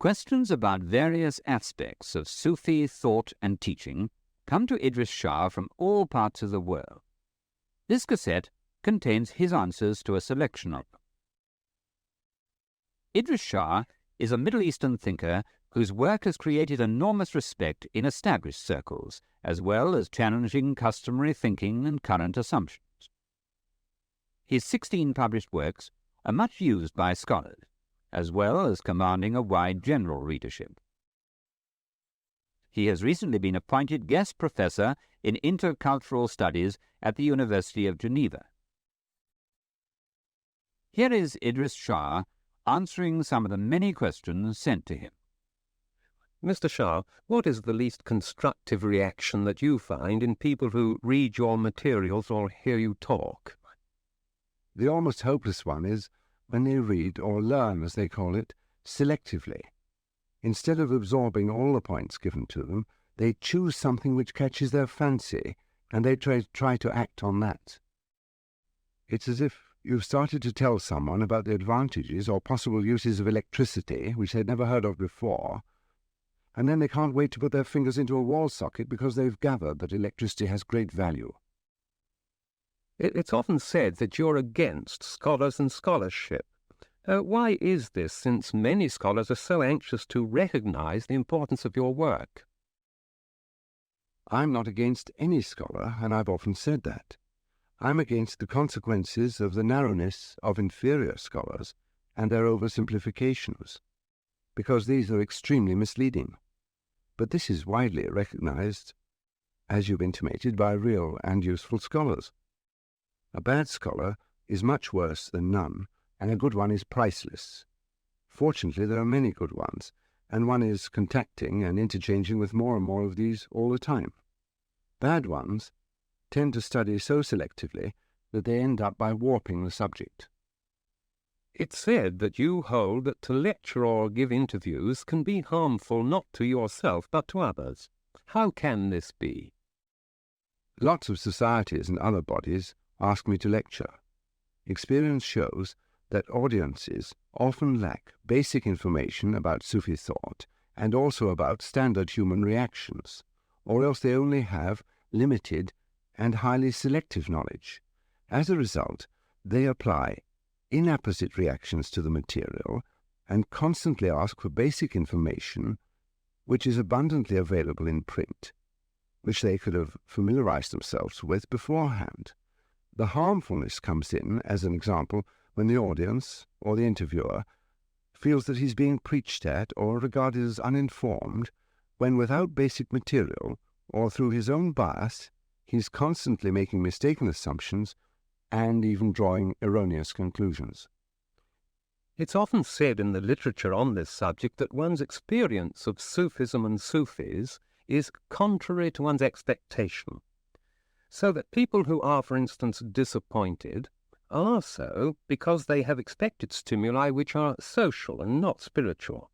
Questions about various aspects of Sufi thought and teaching come to Idries Shah from all parts of the world. This cassette contains his answers to a selection of them. Idries Shah is a Middle Eastern thinker whose work has created enormous respect in established circles, as well as challenging customary thinking and current assumptions. His 16 published works are much used by scholars, as well as commanding a wide general readership. He has recently been appointed guest professor in intercultural studies at the University of Geneva. Here is Idries Shah answering some of the many questions sent to him. Mr. Shah, what is the least constructive reaction that you find in people who read your materials or hear you talk? The almost hopeless one is when they read, or learn as they call it, selectively. Instead of absorbing all the points given to them, they choose something which catches their fancy, and they try to act on that. It's as if you've started to tell someone about the advantages or possible uses of electricity, which they'd never heard of before, and then they can't wait to put their fingers into a wall socket because they've gathered that electricity has great value. It's often said that you're against scholars and scholarship. Why is this, since many scholars are so anxious to recognize the importance of your work? I'm not against any scholar, and I've often said that. I'm against the consequences of the narrowness of inferior scholars and their oversimplifications, because these are extremely misleading. But this is widely recognized, as you've intimated, by real and useful scholars. A bad scholar is much worse than none, and a good one is priceless. Fortunately, there are many good ones, and one is contacting and interchanging with more and more of these all the time. Bad ones tend to study so selectively that they end up by warping the subject. It's said that you hold that to lecture or give interviews can be harmful not to yourself but to others. How can this be? Lots of societies and other bodies ask me to lecture. Experience shows that audiences often lack basic information about Sufi thought and also about standard human reactions, or else they only have limited and highly selective knowledge. As a result, they apply inapposite reactions to the material and constantly ask for basic information which is abundantly available in print, which they could have familiarized themselves with beforehand. The harmfulness comes in, as an example, when the audience or the interviewer feels that he's being preached at or regarded as uninformed, when without basic material or through his own bias, he's constantly making mistaken assumptions and even drawing erroneous conclusions. It's often said in the literature on this subject that one's experience of Sufism and Sufis is contrary to one's expectation, so that people who are, for instance, disappointed are so because they have expected stimuli which are social and not spiritual.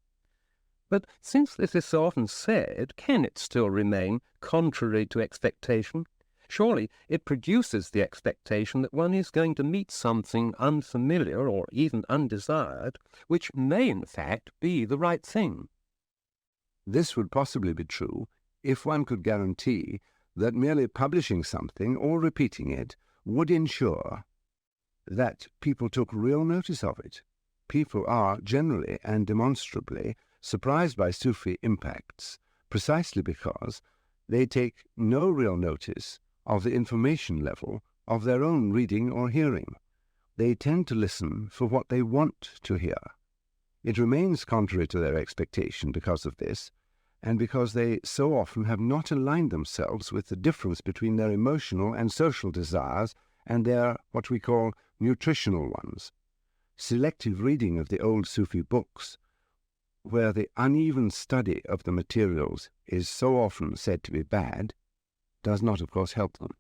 But since this is so often said, can it still remain contrary to expectation? Surely it produces the expectation that one is going to meet something unfamiliar or even undesired, which may in fact be the right thing. This would possibly be true if one could guarantee that merely publishing something or repeating it would ensure that people took real notice of it. People are generally and demonstrably surprised by Sufi impacts precisely because they take no real notice of the information level of their own reading or hearing. They tend to listen for what they want to hear. It remains contrary to their expectation because of this, and because they so often have not aligned themselves with the difference between their emotional and social desires and their, what we call, nutritional ones. Selective reading of the old Sufi books, where the uneven study of the materials is so often said to be bad, does not, of course, help them.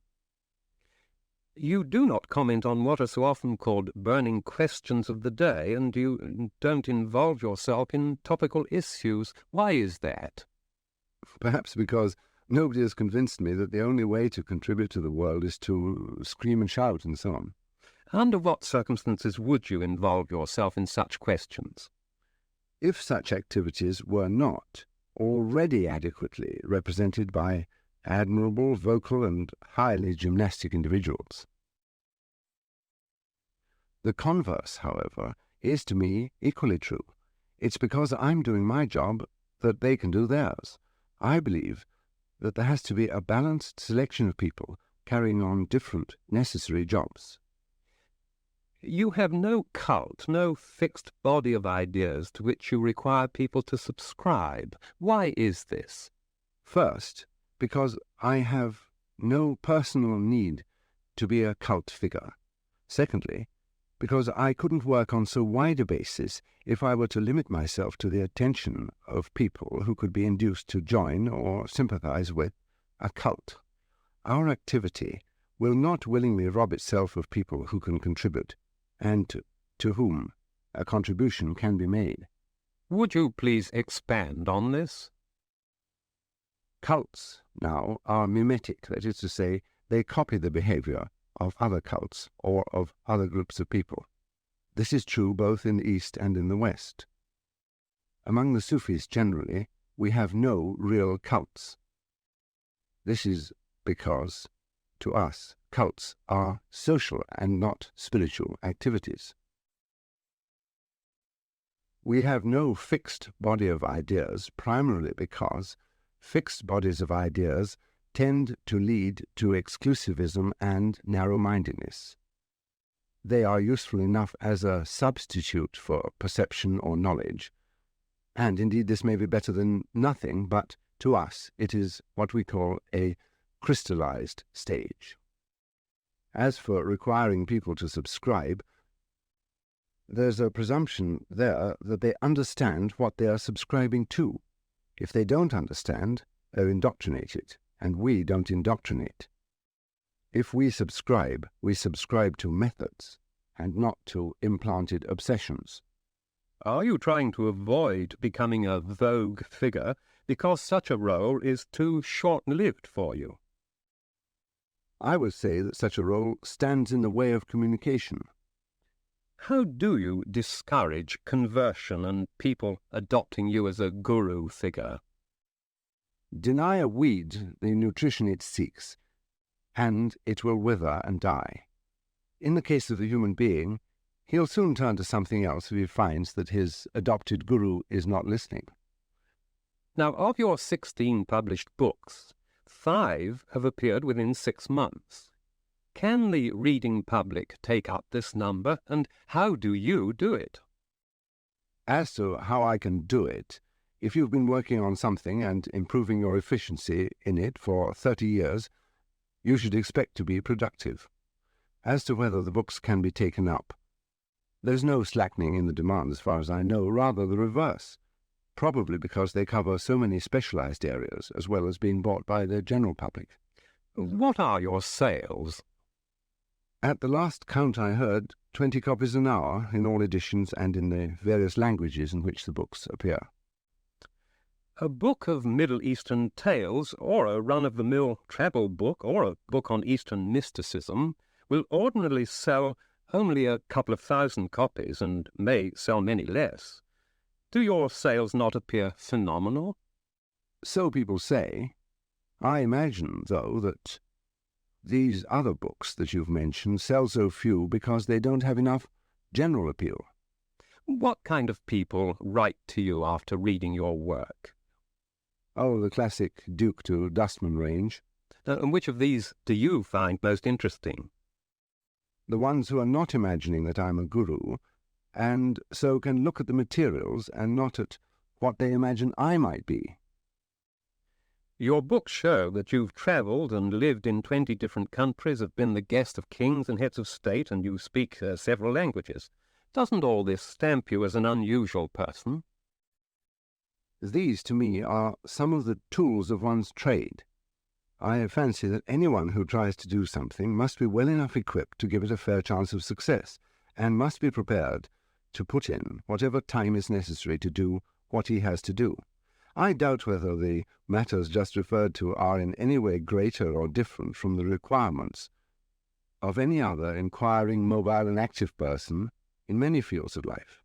You do not comment on what are so often called burning questions of the day, and you don't involve yourself in topical issues. Why is that? Perhaps because nobody has convinced me that the only way to contribute to the world is to scream and shout and so on. Under what circumstances would you involve yourself in such questions? if such activities were not already adequately represented by admirable, vocal, and highly gymnastic individuals. The converse, however, is to me equally true. It's because I'm doing my job that they can do theirs. I believe that there has to be a balanced selection of people carrying on different necessary jobs. You have no cult, no fixed body of ideas to which you require people to subscribe. Why is this? First, because I have no personal need to be a cult figure. Secondly, because I couldn't work on so wide a basis if I were to limit myself to the attention of people who could be induced to join or sympathize with a cult. Our activity will not willingly rob itself of people who can contribute, and to whom a contribution can be made. Would you please expand on this? Cults now are mimetic, that is to say, they copy the behavior of other cults or of other groups of people. This is true both in the East and in the West. Among the Sufis generally, we have no real cults. This is because, to us, cults are social and not spiritual activities. We have no fixed body of ideas primarily because fixed bodies of ideas tend to lead to exclusivism and narrow-mindedness. They are useful enough as a substitute for perception or knowledge, and indeed this may be better than nothing, but to us it is what we call a crystallized stage. As for requiring people to subscribe, there's a presumption there that they understand what they are subscribing to. If they don't understand, they're indoctrinated, and we don't indoctrinate. If we subscribe to methods, and not to implanted obsessions. Are you trying to avoid becoming a vogue figure because such a role is too short-lived for you? I would say that such a role stands in the way of communication. How do you discourage conversion and people adopting you as a guru figure? Deny a weed the nutrition it seeks, and it will wither and die. In the case of the human being, he'll soon turn to something else if he finds that his adopted guru is not listening. Now, of your 16 published books, 5 have appeared within 6 months. Can the reading public take up this number, and how do you do it? As to how I can do it, if you've been working on something and improving your efficiency in it for 30 years, you should expect to be productive. As to whether the books can be taken up, there's no slackening in the demand as far as I know, rather the reverse, probably because they cover so many specialized areas as well as being bought by the general public. What are your sales? At the last count I heard, 20 copies an hour in all editions and in the various languages in which the books appear. A book of Middle Eastern tales, or a run-of-the-mill travel book, or a book on Eastern mysticism, will ordinarily sell only a couple of thousand copies and may sell many less. Do your sales not appear phenomenal? So people say. I imagine, though, that these other books that you've mentioned sell so few because they don't have enough general appeal. What kind of people write to you after reading your work? Oh, the classic Duke to Dustman range. And which of these do you find most interesting? The ones who are not imagining that I'm a guru, and so can look at the materials and not at what they imagine I might be. Your books show that you've travelled and lived in 20 different countries, have been the guest of kings and heads of state, and you speak several languages. Doesn't all this stamp you as an unusual person? These, to me, are some of the tools of one's trade. I fancy that anyone who tries to do something must be well enough equipped to give it a fair chance of success, and must be prepared to put in whatever time is necessary to do what he has to do. I doubt whether the matters just referred to are in any way greater or different from the requirements of any other inquiring, mobile and active person in many fields of life.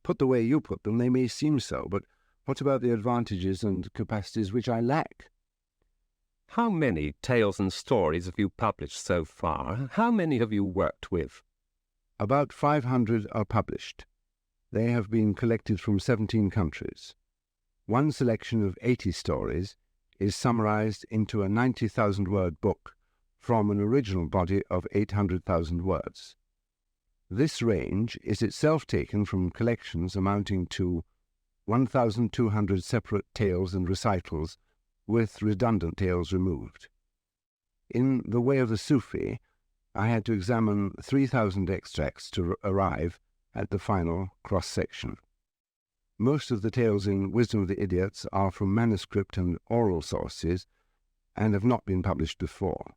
Put the way you put them, they may seem so, but what about the advantages and capacities which I lack? How many tales and stories have you published so far? How many have you worked with? About 500 are published. They have been collected from 17 countries. One selection of 80 stories is summarized into a 90,000-word book from an original body of 800,000 words. This range is itself taken from collections amounting to 1,200 separate tales and recitals, with redundant tales removed. In The Way of the Sufi, I had to examine 3,000 extracts to arrive at the final cross-section. Most of the tales in Wisdom of the Idiots are from manuscript and oral sources and have not been published before.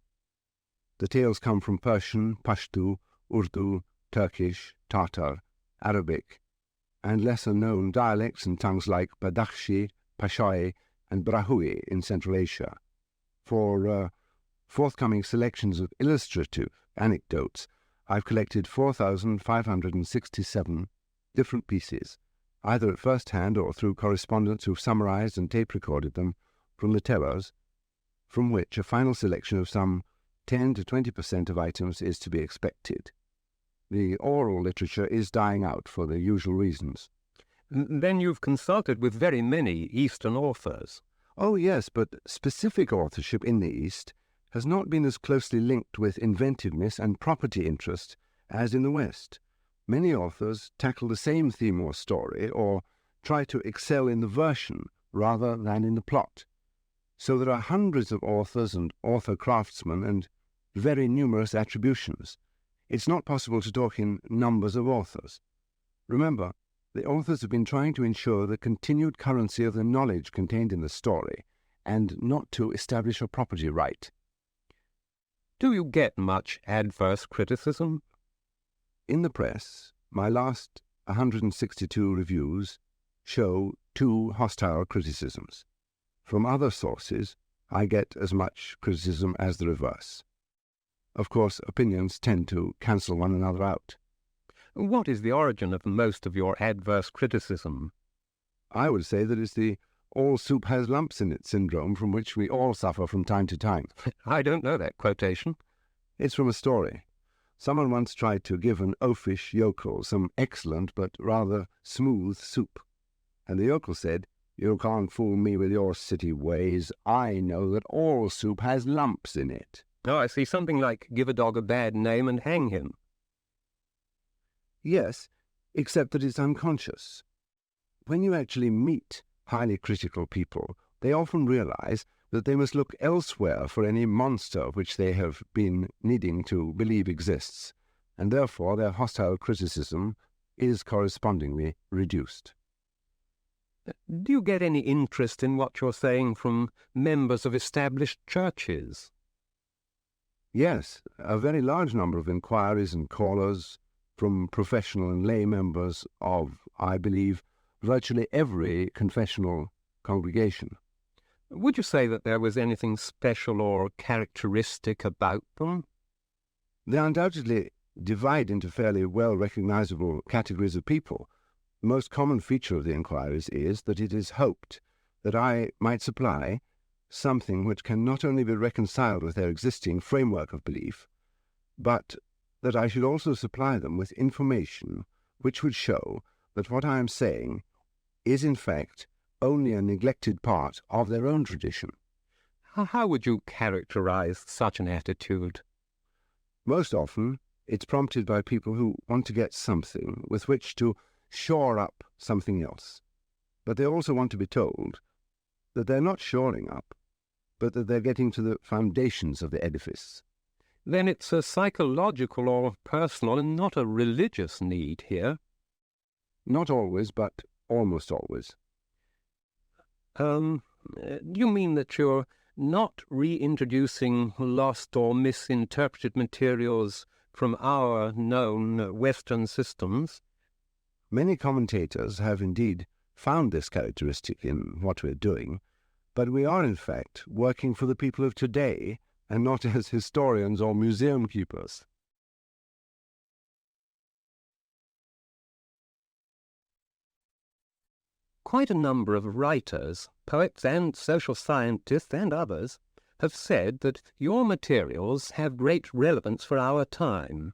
The tales come from Persian, Pashto, Urdu, Turkish, Tatar, Arabic, and lesser-known dialects and tongues like Badakhshi, Pashai, and Brahui in Central Asia. For forthcoming selections of illustrative anecdotes, I've collected 4,567 different pieces, either at first hand or through correspondents who've summarized and tape-recorded them from the tellers, from which a final selection of some 10 to 20% of items is to be expected. The oral literature is dying out for the usual reasons. Then you've consulted with very many Eastern authors. Oh yes, but specific authorship in the East has not been as closely linked with inventiveness and property interest as in the West. Many authors tackle the same theme or story, or try to excel in the version rather than in the plot. So there are hundreds of authors and author craftsmen and very numerous attributions. It's not possible to talk in numbers of authors. Remember, the authors have been trying to ensure the continued currency of the knowledge contained in the story, and not to establish a property right. Do you get much adverse criticism? In the press, my last 162 reviews show 2 hostile criticisms. From other sources, I get as much criticism as the reverse. Of course, opinions tend to cancel one another out. What is the origin of most of your adverse criticism? I would say that it's the all soup has lumps in it syndrome from which we all suffer from time to time. I don't know that quotation. It's from a story. Someone once tried to give an oafish yokel some excellent but rather smooth soup. And the yokel said, "You can't fool me with your city ways. I know that all soup has lumps in it." Oh, I see. Something like give a dog a bad name and hang him. Yes, except that it's unconscious. When you actually meet highly critical people, they often realize that they must look elsewhere for any monster which they have been needing to believe exists, and therefore their hostile criticism is correspondingly reduced. Do you get any interest in what you're saying from members of established churches? Yes, a very large number of inquiries and callers from professional and lay members of, I believe, virtually every confessional congregation. Would you say that there was anything special or characteristic about them? They undoubtedly divide into fairly well-recognizable categories of people. The most common feature of the inquiries is that it is hoped that I might supply something which can not only be reconciled with their existing framework of belief, but that I should also supply them with information which would show that what I am saying is in fact only a neglected part of their own tradition. How would you characterize such an attitude? Most often, it's prompted by people who want to get something with which to shore up something else. But they also want to be told that they're not shoring up, but that they're getting to the foundations of the edifice. Then it's a psychological or personal and not a religious need here. Not always, but almost always. You mean that you're not reintroducing lost or misinterpreted materials from our known Western systems? Many commentators have indeed found this characteristic in what we're doing, but we are in fact working for the people of today and not as historians or museum keepers. quite a number of writers, poets and social scientists and others, have said that your materials have great relevance for our time.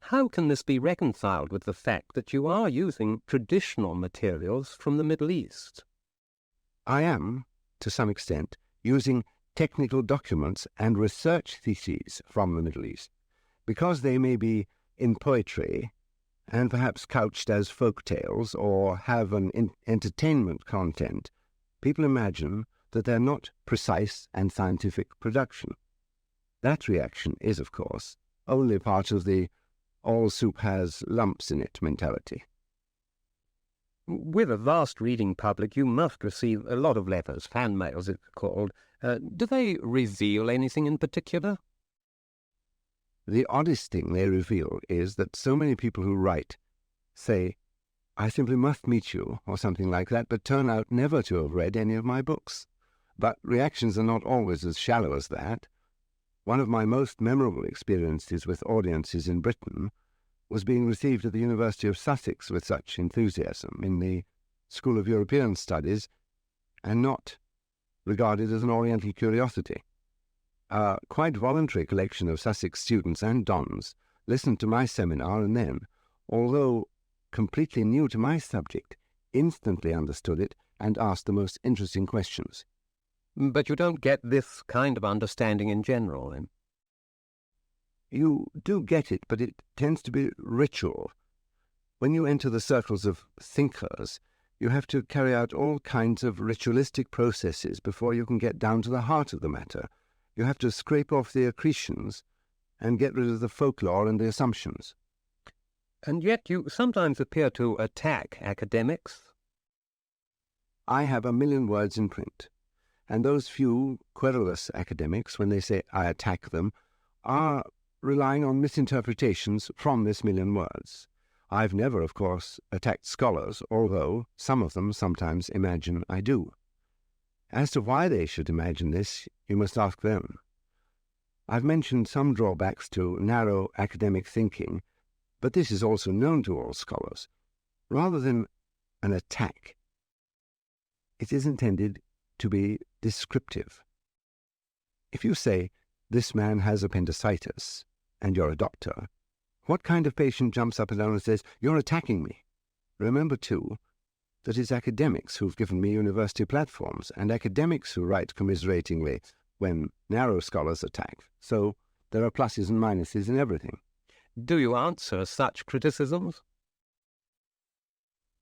How can this be reconciled with the fact that you are using traditional materials from the Middle East? I am, to some extent, using technical documents and research theses from the Middle East, because they may be in poetry and perhaps couched as folk tales or have an entertainment content. People imagine that they're not precise and scientific production. That reaction is, of course, only part of the all soup has lumps in it mentality. With a vast reading public, you must receive a lot of letters, fan mails it's called. Do they reveal anything in particular? The oddest thing they reveal is that so many people who write say, "I simply must meet you," or something like that, but turn out never to have read any of my books. But reactions are not always as shallow as that. One of my most memorable experiences with audiences in Britain was being received at the University of Sussex with such enthusiasm in the School of European Studies, and not regarded as an Oriental curiosity. A quite voluntary collection of Sussex students and dons listened to my seminar and then, although completely new to my subject, instantly understood it and asked the most interesting questions. But you don't get this kind of understanding in general, then? You do get it, but it tends to be ritual. When you enter the circles of thinkers, you have to carry out all kinds of ritualistic processes before you can get down to the heart of the matter. You have to scrape off the accretions and get rid of the folklore and the assumptions. And yet you sometimes appear to attack academics. I have 1,000,000 words in print, and those few querulous academics, when they say I attack them, are relying on misinterpretations from this 1,000,000 words. I've never, of course, attacked scholars, although some of them sometimes imagine I do. As to why they should imagine this, you must ask them. I've mentioned some drawbacks to narrow academic thinking, but this is also known to all scholars. Rather than an attack, it is intended to be descriptive. If you say, "This man has appendicitis," and you're a doctor, what kind of patient jumps up and down and says, "You're attacking me"? Remember, too, that it's academics who've given me university platforms, and academics who write commiseratingly when narrow scholars attack. So there are pluses and minuses in everything. Do you answer such criticisms?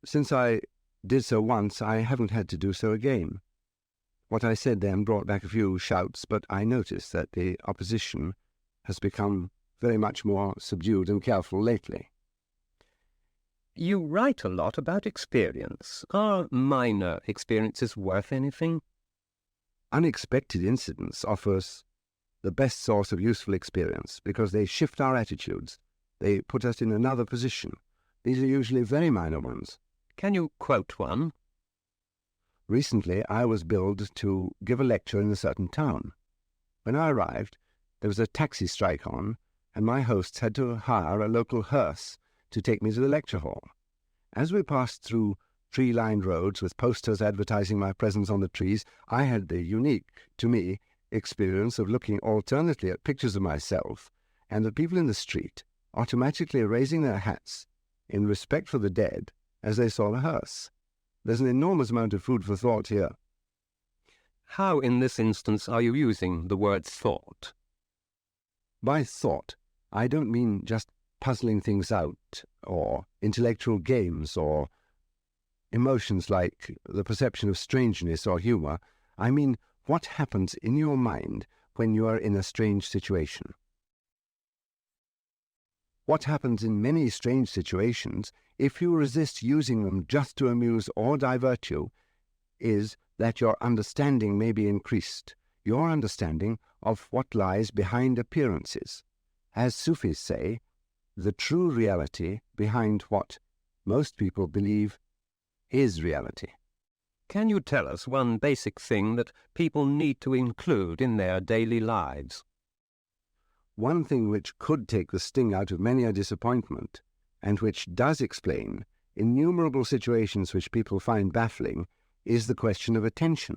Since I did so once, I haven't had to do so again. What I said then brought back a few shouts, but I noticed that the opposition has become very much more subdued and careful lately. You write a lot about experience. Are minor experiences worth anything? Unexpected incidents offer us the best source of useful experience because they shift our attitudes. They put us in another position. These are usually very minor ones. Can you quote one? Recently, I was billed to give a lecture in a certain town. When I arrived, there was a taxi strike on, and my hosts had to hire a local hearse to take me to the lecture hall. As we passed through tree-lined roads with posters advertising my presence on the trees, I had the unique, to me, experience of looking alternately at pictures of myself and the people in the street automatically raising their hats in respect for the dead as they saw the hearse. There's an enormous amount of food for thought here. How, in this instance, are you using the word thought? By thought, I don't mean just puzzling things out, or intellectual games, or emotions like the perception of strangeness or humour. I mean what happens in your mind when you are in a strange situation. What happens in many strange situations, if you resist using them just to amuse or divert you, is that your understanding may be increased, your understanding of what lies behind appearances. As Sufis say, the true reality behind what most people believe is reality. Can you tell us one basic thing that people need to include in their daily lives? One thing which could take the sting out of many a disappointment, and which does explain innumerable situations which people find baffling is the question of attention.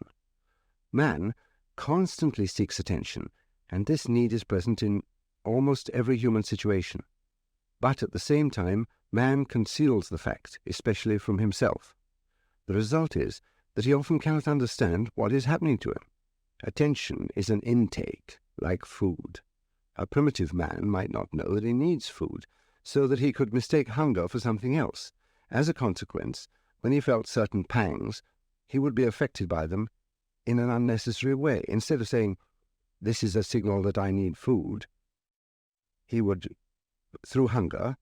Man constantly seeks attention, and this need is present in almost every human situation. But at the same time, man conceals the fact, especially from himself. The result is that he often cannot understand what is happening to him. Attention is an intake, like food. A primitive man might not know that he needs food, so that he could mistake hunger for something else. As a consequence, when he felt certain pangs, he would be affected by them in an unnecessary way. Instead of saying, "This is a signal that I need food," he would, through hunger,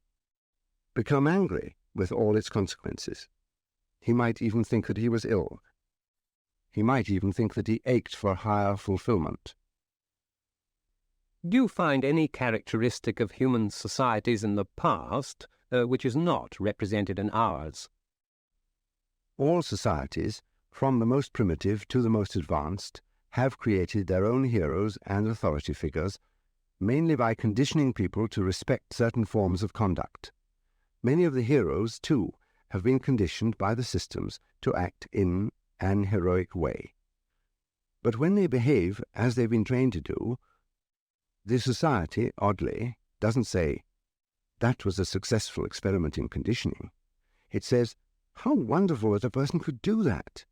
become angry with all its consequences. He might even think that he was ill. He might even think that he ached for higher fulfillment. Do you find any characteristic of human societies in the past which is not represented in ours? All societies, from the most primitive to the most advanced, have created their own heroes and authority figures, mainly by conditioning people to respect certain forms of conduct. Many of the heroes, too, have been conditioned by the systems to act in an heroic way. But when they behave as they've been trained to do, the society, oddly, doesn't say, "That was a successful experiment in conditioning." It says, "How wonderful that a person could do that."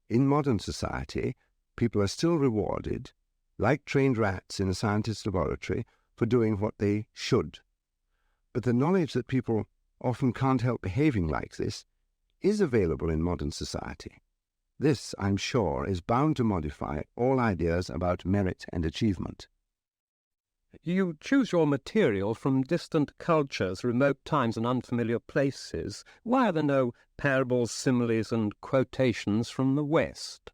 In modern society, people are still rewarded, like trained rats in a scientist's laboratory, for doing what they should. But the knowledge that people often can't help behaving like this is available in modern society. This, I'm sure, is bound to modify all ideas about merit and achievement. You choose your material from distant cultures, remote times, and unfamiliar places. Why are there no parables, similes, and quotations from the West?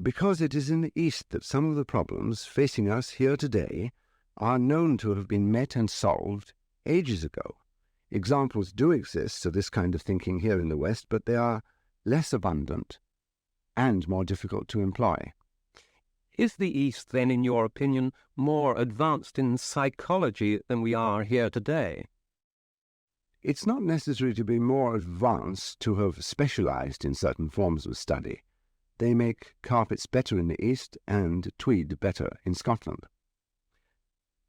Because it is in the East that some of the problems facing us here today are known to have been met and solved ages ago. Examples do exist of this kind of thinking here in the West, but they are less abundant and more difficult to employ. Is the East, then, in your opinion, more advanced in psychology than we are here today? It's not necessary to be more advanced to have specialized in certain forms of study. They make carpets better in the East and tweed better in Scotland.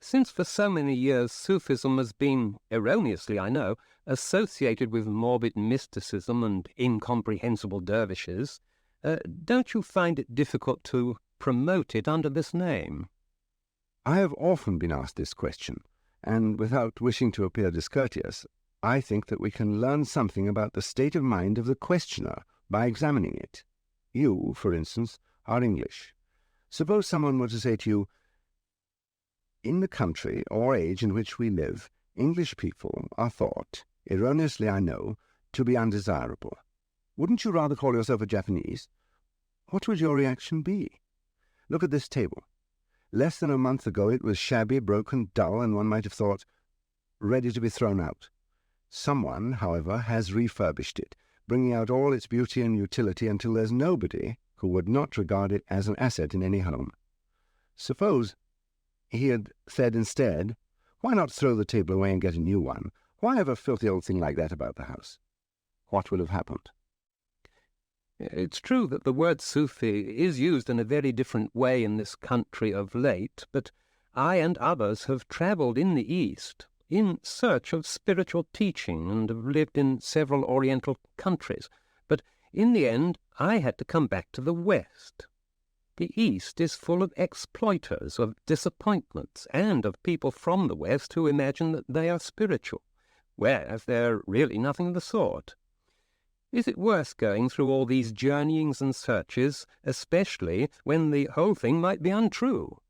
Since for so many years Sufism has been, erroneously I know, associated with morbid mysticism and incomprehensible dervishes, don't you find it difficult to promote it under this name? I have often been asked this question, and without wishing to appear discourteous, I think that we can learn something about the state of mind of the questioner by examining it. You, for instance, are English. Suppose someone were to say to you, "In the country or age in which we live, English people are thought, erroneously I know, to be undesirable. Wouldn't you rather call yourself a Japanese?" What would your reaction be? Look at this table. Less than a month ago it was shabby, broken, dull, and one might have thought, ready to be thrown out. Someone, however, has refurbished it, bringing out all its beauty and utility until there's nobody who would not regard it as an asset in any home. Suppose he had said instead, "Why not throw the table away and get a new one? Why have a filthy old thing like that about the house?" What would have happened? It's true that the word Sufi is used in a very different way in this country of late, but I and others have travelled in the East in search of spiritual teaching and have lived in several Oriental countries. But in the end, I had to come back to the West. The East is full of exploiters, of disappointments, and of people from the West who imagine that they are spiritual, whereas they're really nothing of the sort. Is it worth going through all these journeyings and searches, especially when the whole thing might be untrue?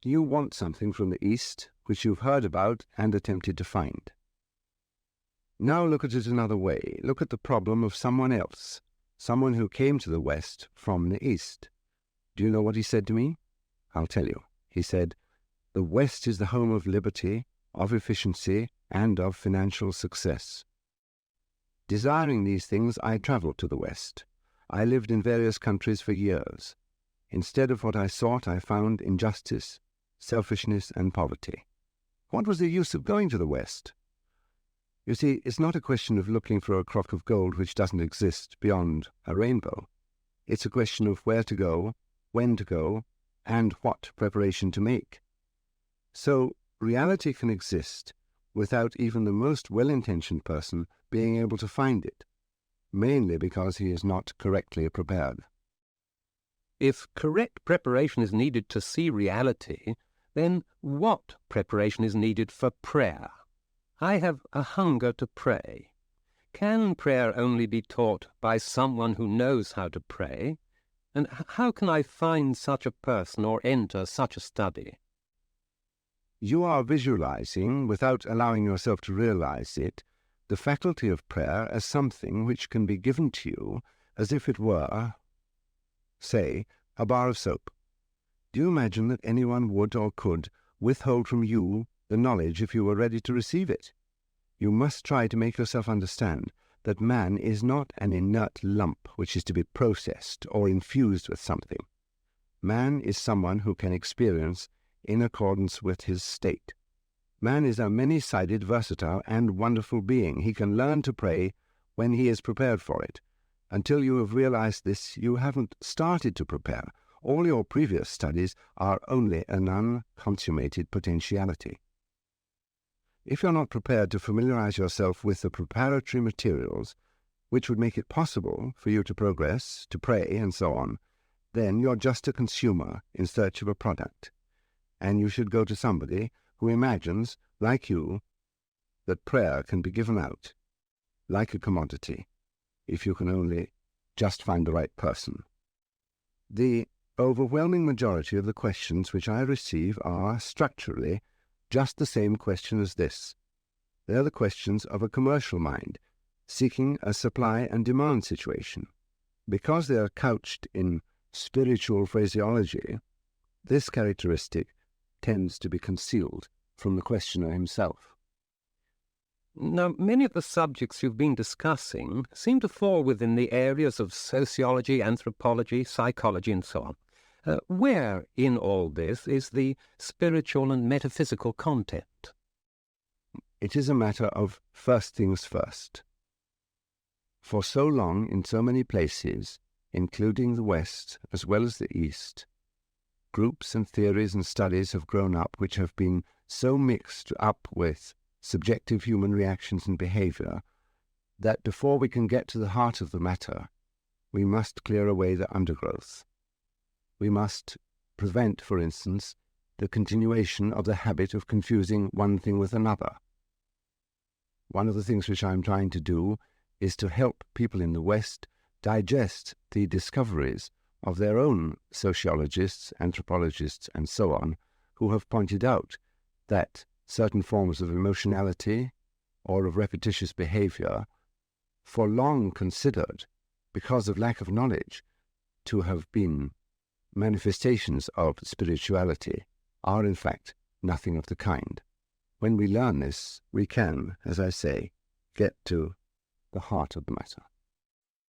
You want something from the East which you've heard about and attempted to find. Now look at it another way. Look at the problem of someone else, someone who came to the West from the East. Do you know what he said to me? I'll tell you. He said, "The West is the home of liberty, of efficiency, and of financial success." Desiring these things, I travelled to the West. I lived in various countries for years. Instead of what I sought, I found injustice, selfishness, and poverty. What was the use of going to the West? You see, it's not a question of looking for a crock of gold which doesn't exist beyond a rainbow. It's a question of where to go, when to go, and what preparation to make. So, reality can exist without even the most well-intentioned person being able to find it, mainly because he is not correctly prepared. If correct preparation is needed to see reality, then what preparation is needed for prayer? I have a hunger to pray. Can prayer only be taught by someone who knows how to pray? And how can I find such a person or enter such a study? You are visualizing, without allowing yourself to realize it, the faculty of prayer as something which can be given to you as if it were, say, a bar of soap. Do you imagine that anyone would or could withhold from you the knowledge if you were ready to receive it? You must try to make yourself understand that man is not an inert lump which is to be processed or infused with something. Man is someone who can experience in accordance with his state. Man is a many-sided, versatile, and wonderful being. He can learn to pray when he is prepared for it. Until you have realized this, you haven't started to prepare. All your previous studies are only an unconsummated potentiality. If you're not prepared to familiarize yourself with the preparatory materials which would make it possible for you to progress, to pray, and so on, then you're just a consumer in search of a product. And you should go to somebody who imagines, like you, that prayer can be given out, like a commodity, if you can only just find the right person. The overwhelming majority of the questions which I receive are, structurally, just the same question as this. They are the questions of a commercial mind, seeking a supply and demand situation. Because they are couched in spiritual phraseology, this characteristic tends to be concealed from the questioner himself. Now, many of the subjects you've been discussing seem to fall within the areas of sociology, anthropology, psychology, and so on. Where in all this is the spiritual and metaphysical content? It is a matter of first things first. For so long, in so many places, including the West as well as the East, groups and theories and studies have grown up which have been so mixed up with subjective human reactions and behavior that before we can get to the heart of the matter, we must clear away the undergrowth. We must prevent, for instance, the continuation of the habit of confusing one thing with another. One of the things which I'm trying to do is to help people in the West digest the discoveries of their own sociologists, anthropologists, and so on, who have pointed out that certain forms of emotionality or of repetitious behavior, for long considered, because of lack of knowledge, to have been manifestations of spirituality, are in fact nothing of the kind. When we learn this, we can, as I say, get to the heart of the matter.